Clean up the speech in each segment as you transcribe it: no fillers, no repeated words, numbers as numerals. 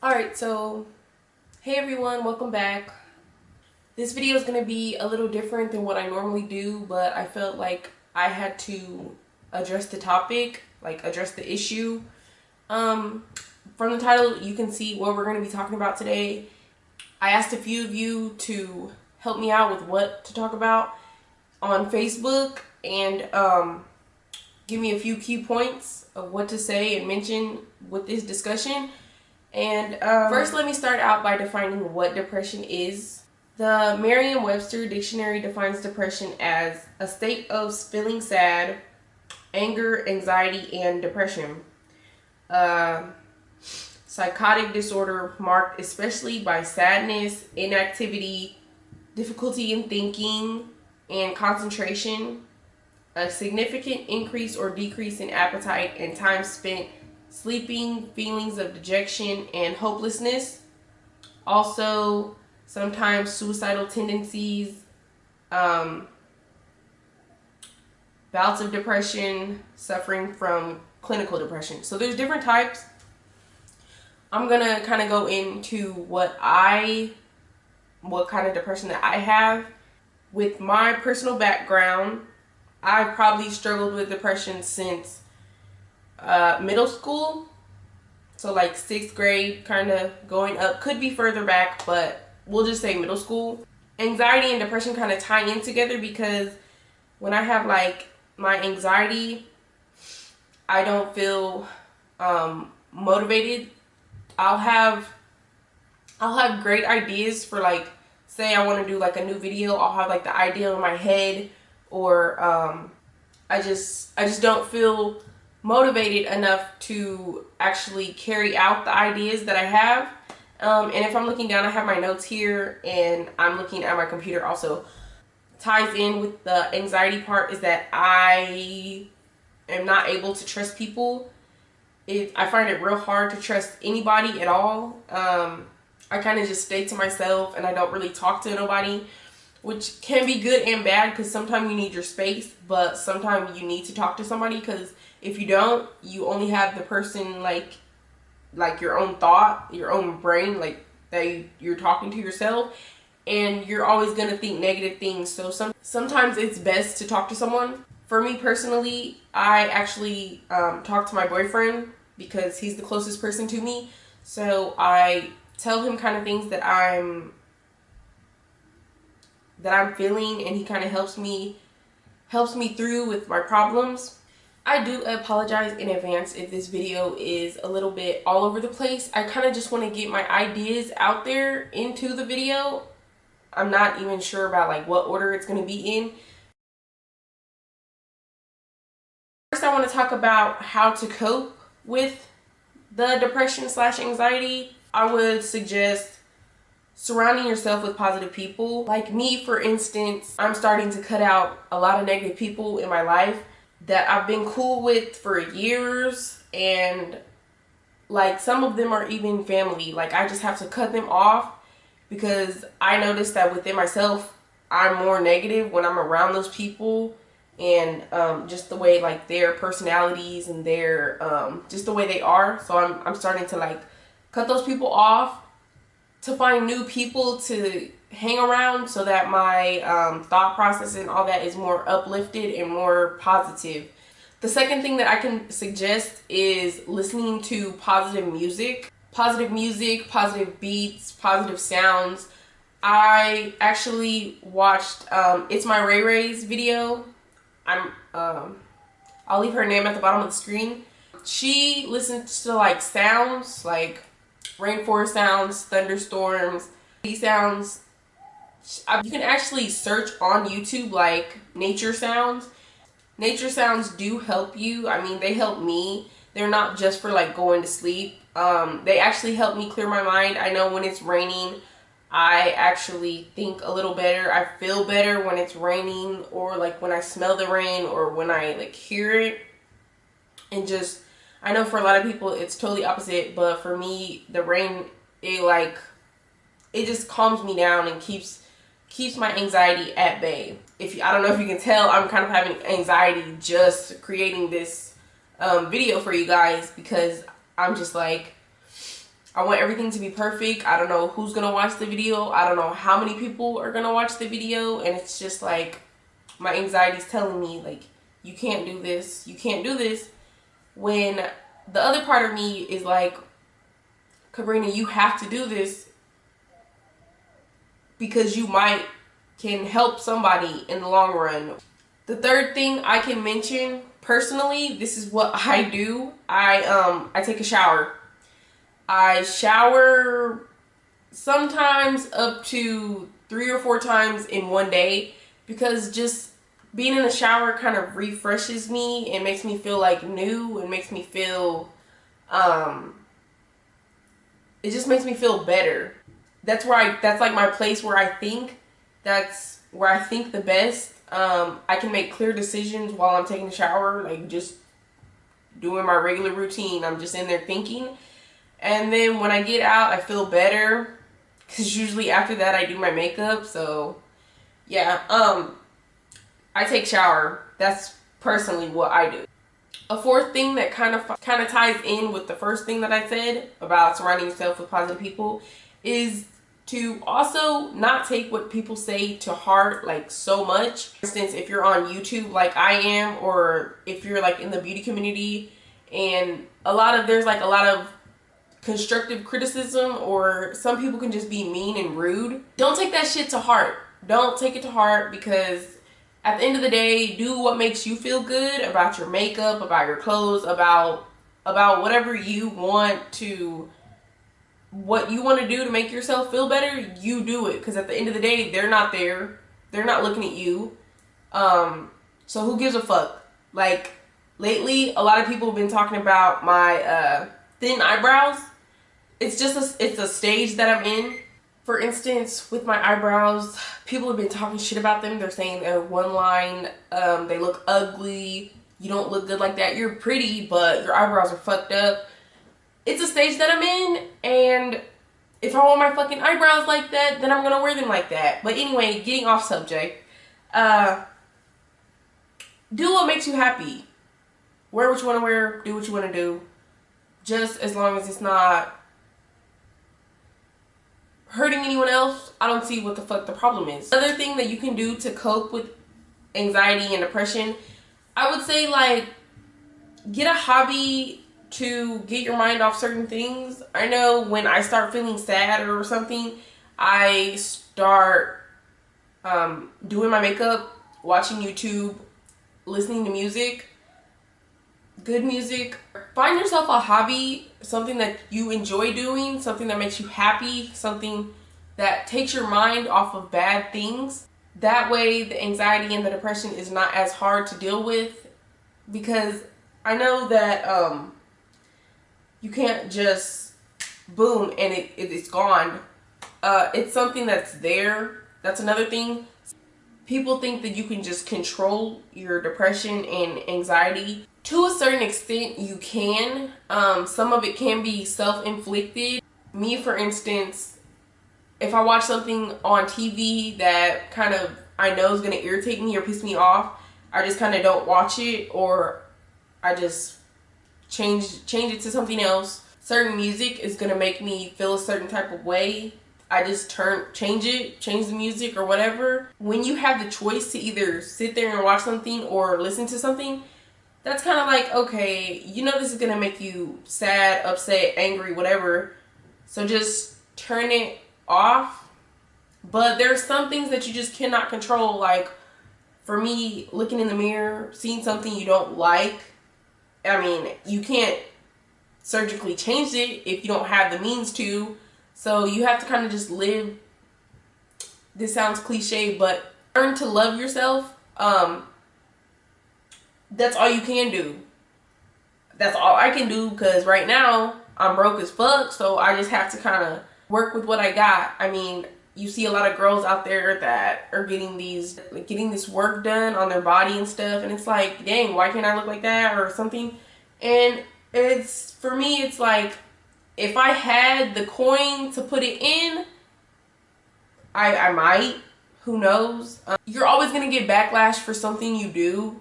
Alright, so hey everyone, welcome back. This video is going to be a little different than what I normally do, but I felt like I had to address the topic, like address the issue. From the title, you can see what we're going to be talking about today. I asked a few of you to help me out with what to talk about on Facebook and give me a few key points of what to say and mention with this discussion. And first, let me start out by defining what depression is. The Merriam-Webster dictionary defines depression as a state of feeling sad, anger, anxiety, and depression. Psychotic disorder marked especially by sadness, inactivity, difficulty in thinking and concentration, a significant increase or decrease in appetite and time spent sleeping, feelings of dejection and hopelessness. Also, sometimes suicidal tendencies, bouts of depression, suffering from clinical depression. So there's different types. I'm gonna kind of go into what kind of depression that I have. With my personal background, I've probably struggled with depression since middle school, so like 6th grade, kind of going up, could be further back, but we'll just say middle school. Anxiety and depression kind of tie in together because when I have like my anxiety, I don't feel motivated. I'll have great ideas for, like, say I want to do like a new video. I'll have like the idea in my head, or I just don't feel motivated enough to actually carry out the ideas that I have. And if I'm looking down, I have my notes here and I'm looking at my computer also. Ties in with the anxiety part is that I am not able to trust people. I find it real hard to trust anybody at all. I kind of just stay to myself and I don't really talk to nobody, which can be good and bad because sometimes you need your space, but sometimes you need to talk to somebody, because if you don't, you only have the person like your own thought, your own brain, like that you're talking to yourself, and you're always going to think negative things. So sometimes it's best to talk to someone. For me personally, I actually talk to my boyfriend because he's the closest person to me. So I tell him kind of things that I'm feeling, and he kind of helps me through with my problems. I do apologize in advance if this video is a little bit all over the place. I kind of just want to get my ideas out there into the video. I'm not even sure about like what order it's going to be in. First, I want to talk about how to cope with the depression / anxiety. I would suggest surrounding yourself with positive people. Like me, for instance, I'm starting to cut out a lot of negative people in my life that I've been cool with for years, and like some of them are even family. Like I just have to cut them off because I noticed that within myself, I'm more negative when I'm around those people, and just the way like their personalities and their just the way they are. So I'm starting to like cut those people off to find new people to hang around, so that my thought process and all that is more uplifted and more positive. The second thing that I can suggest is listening to positive music, positive beats, positive sounds. I actually watched It's My Ray Ray's video. I'll leave her name at the bottom of the screen. She listens to like sounds like rainforest sounds, thunderstorms, these sounds. You can actually search on YouTube like nature sounds. Nature sounds do help you. I mean, they help me. They're not just for like going to sleep. They actually help me clear my mind. I know when it's raining, I actually think a little better. I feel better when it's raining, or like when I smell the rain, or when I like hear it. And just, I know for a lot of people it's totally opposite, but for me, the rain, it just calms me down and keeps my anxiety at bay. I don't know if you can tell, I'm kind of having anxiety just creating this video for you guys, because I'm just like, I want everything to be perfect. I don't know who's gonna watch the video. I don't know how many people are gonna watch the video. And it's just like, my anxiety's telling me, like, you can't do this. You can't do this. When the other part of me is like, Kabrina, you have to do this because you can help somebody in the long run. The third thing I can mention personally, this is what I do. I take a shower. I shower sometimes up to 3 or 4 times in one day, because just being in the shower kind of refreshes me and makes me feel like new, and makes me feel it just makes me feel better. That's like my place where I think. That's where I think the best. I can make clear decisions while I'm taking a shower, like just doing my regular routine. I'm just in there thinking. And then when I get out, I feel better, because usually after that I do my makeup. So yeah, I take shower. That's personally what I do. A fourth thing that kind of ties in with the first thing that I said about surrounding yourself with positive people is to also not take what people say to heart like so much. For instance, if you're on YouTube like I am, or if you're like in the beauty community, and there's like a lot of constructive criticism, or some people can just be mean and rude. Don't take that shit to heart. Don't take it to heart, because at the end of the day, do what makes you feel good about your makeup, about your clothes, about whatever you want to do to make yourself feel better. You do it, because at the end of the day, they're not there. They're not looking at you. So who gives a fuck? Like, lately, a lot of people have been talking about my thin eyebrows. It's a stage that I'm in. For instance, with my eyebrows, people have been talking shit about them. They're saying they're one line, they look ugly, you don't look good like that, you're pretty, but your eyebrows are fucked up. It's a stage that I'm in, and if I want my fucking eyebrows like that, then I'm gonna wear them like that. But anyway, getting off subject, do what makes you happy. Wear what you want to wear, do what you want to do, just as long as it's not hurting anyone else. I don't see what the fuck the problem is. Another thing that you can do to cope with anxiety and depression, I would say, like, get a hobby to get your mind off certain things. I know when I start feeling sad or something, I start doing my makeup, watching YouTube, listening to music, good music. Find yourself a hobby, something that you enjoy doing, something that makes you happy, something that takes your mind off of bad things. That way the anxiety and the depression is not as hard to deal with, because I know that you can't just boom and it's gone. It's something that's there. That's another thing. People think that you can just control your depression and anxiety. To a certain extent, you can. Some of it can be self-inflicted. Me, for instance, if I watch something on TV that kind of I know is going to irritate me or piss me off, I just kind of don't watch it, or I just change it to something else. Certain music is going to make me feel a certain type of way. I just change the music or whatever. When you have the choice to either sit there and watch something or listen to something, that's kind of like, okay, you know this is going to make you sad, upset, angry, whatever. So just turn it off. But there's some things that you just cannot control. Like, for me, looking in the mirror, seeing something you don't like, I mean, you can't surgically change it if you don't have the means to. So you have to kind of just live. This sounds cliche, but learn to love yourself. That's all you can do. That's all I can do, because right now I'm broke as fuck, so I just have to kind of work with what I got. I mean, you see a lot of girls out there that are getting this work done on their body and stuff, and it's like, dang, why can't I look like that or something? And for me, it's like, if I had the coin to put it in, I might. Who knows? You're always going to get backlash for something you do.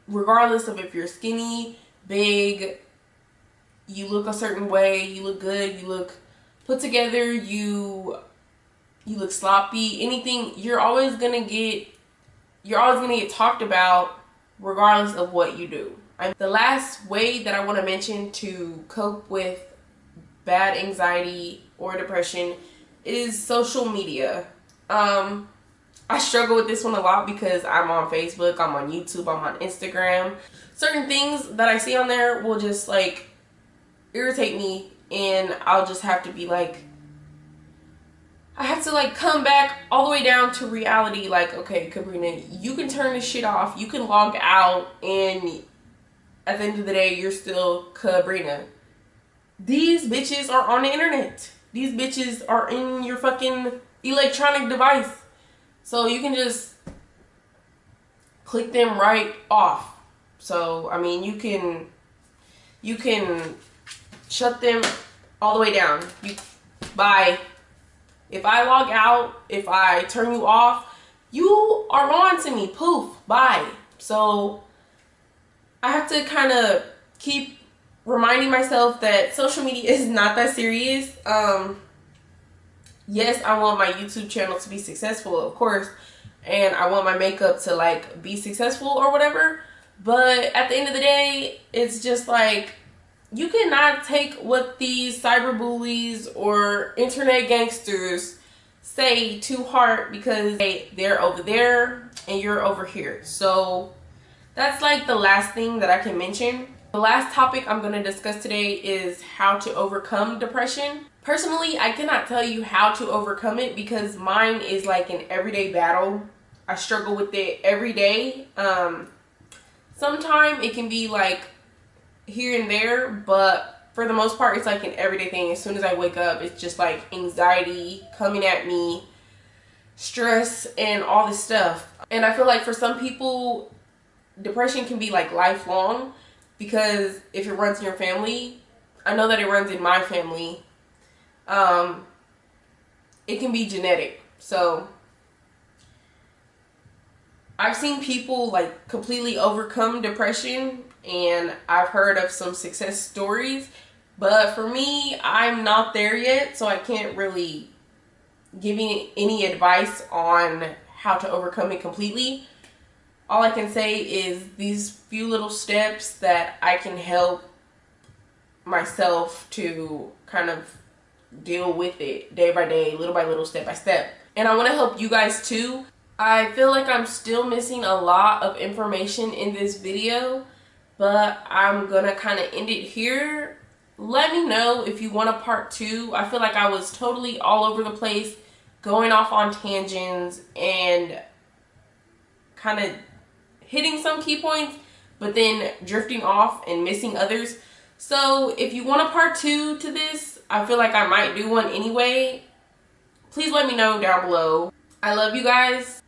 Regardless of if you're skinny, big, you look a certain way, you look good, you look put together, you look sloppy, anything, you're always gonna get talked about regardless of what you do. The last way that I want to mention to cope with bad anxiety or depression is social media. I struggle with this one a lot because I'm on Facebook, I'm on YouTube, I'm on Instagram. Certain things that I see on there will just like irritate me, and I'll just have to be like, I have to like come back all the way down to reality. Like, okay, Kabrina, you can turn this shit off, you can log out, and at the end of the day, you're still Kabrina. These bitches are on the internet. These bitches are in your fucking electronic device. So you can just click them right off. So, I mean, you can shut them all the way down. Bye. If I log out, if I turn you off, you are on to me. Poof. Bye. So I have to kind of keep reminding myself that social media is not that serious. Yes, I want my YouTube channel to be successful, of course, and I want my makeup to like be successful or whatever, but at the end of the day, it's just like, you cannot take what these cyberbullies or internet gangsters say to heart, because they're over there and you're over here. So that's like the last thing that I can mention. The last topic I'm going to discuss today is how to overcome depression. Personally, I cannot tell you how to overcome it because mine is like an everyday battle. I struggle with it every day. Sometimes it can be like here and there, but for the most part, it's like an everyday thing. As soon as I wake up, it's just like anxiety coming at me, stress, and all this stuff. And I feel like for some people, depression can be like lifelong, because if it runs in your family, I know that it runs in my family. It can be genetic. So I've seen people like completely overcome depression, and I've heard of some success stories, but for me, I'm not there yet, so I can't really give you any advice on how to overcome it completely. All I can say is these few little steps that I can help myself to kind of deal with it day by day, little by little, step by step. And I want to help you guys too. I feel like I'm still missing a lot of information in this video, but I'm gonna kind of end it here. Let me know if you want a part 2. I feel like I was totally all over the place, going off on tangents and kind of hitting some key points, but then drifting off and missing others. So if you want a part 2 to this, I feel like I might do one anyway. Please let me know down below. I love you guys.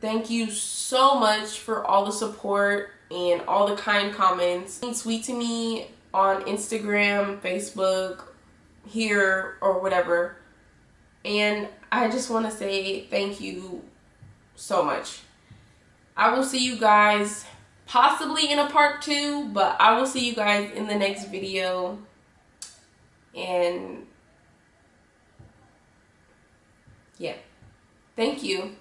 Thank you so much for all the support and all the kind comments. Being sweet to me on Instagram, Facebook, here, or whatever. And I just want to say thank you so much. I will see you guys possibly in a part 2, but I will see you guys in the next video. And yeah, thank you.